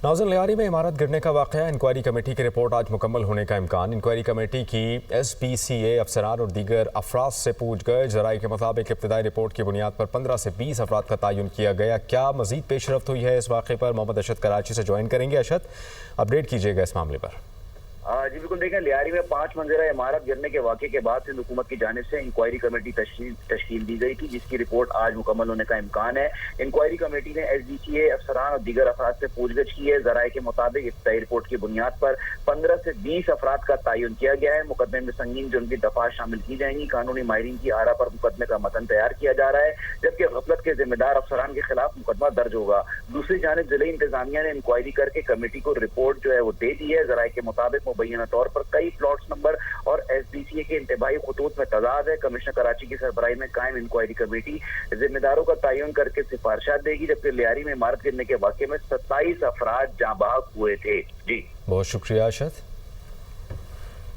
नाज़रीन, लियारी में इमारत गिरने का वाक़या, इंक्वायरी कमेटी की रिपोर्ट आज मुकम्मल होने का इम्कान। इंक्वायरी कमेटी की SPCA अफसरान और दीगर अफराद से पूछ गए। ज़राए के मुताबिक इब्तदाई रिपोर्ट की बुनियाद पर 15 से 20 अफराद का तयन किया गया। क्या मज़ीद पेशरफ्त हुई है इस वाक़े पर? मोहम्मद अशद कराची से ज्वाइन करेंगे। अशद, अपडेट कीजिएगा इस मामले पर। जी बिल्कुल, देखें, लियारी में 5 मंजिला इमारत गिरने के वाक़े के बाद सिंध हुकूमत की जानिब से इंक्वायरी कमेटी तश्कील दी गई थी, जिसकी रिपोर्ट आज मुकम्मल होने का इम्कान है। इंक्वायरी कमेटी ने SDCA अफसरान और दीगर अफराद से पूछगछ की है। ज़राए के मुताबिक इब्तदाई रिपोर्ट की बुनियाद पर 15 से 20 अफराद का तयन किया गया है। मुकदमे में संगीन जुर्म की दफात शामिल की जाएंगी। कानूनी माहिरीन की आरा पर मुकदमे का मतन तैयार किया जा रहा है, जबकि गफलत के जिम्मेदार अफसरान के खिलाफ मुकदमा दर्ज होगा। दूसरी जानिब जिले इंतजामिया ने इंक्वायरी करके कमेटी को रिपोर्ट जो है वो दे दी है। ज़राए के मुताबिक मुबैना तौर पर कई प्लॉट्स नंबर और SDCA के इंतबाही खतूत में तजाद है। कमिश्नर कराची की सरबराही में कायम इंक्वायरी कमेटी जिम्मेदारों का तयन करके सिफारिशात देगी, जबकि लियारी में इमारत गिरने के वाक़े में 27 अफराद जाँ बहक हुए थे। जी, बहुत शुक्रिया अशद।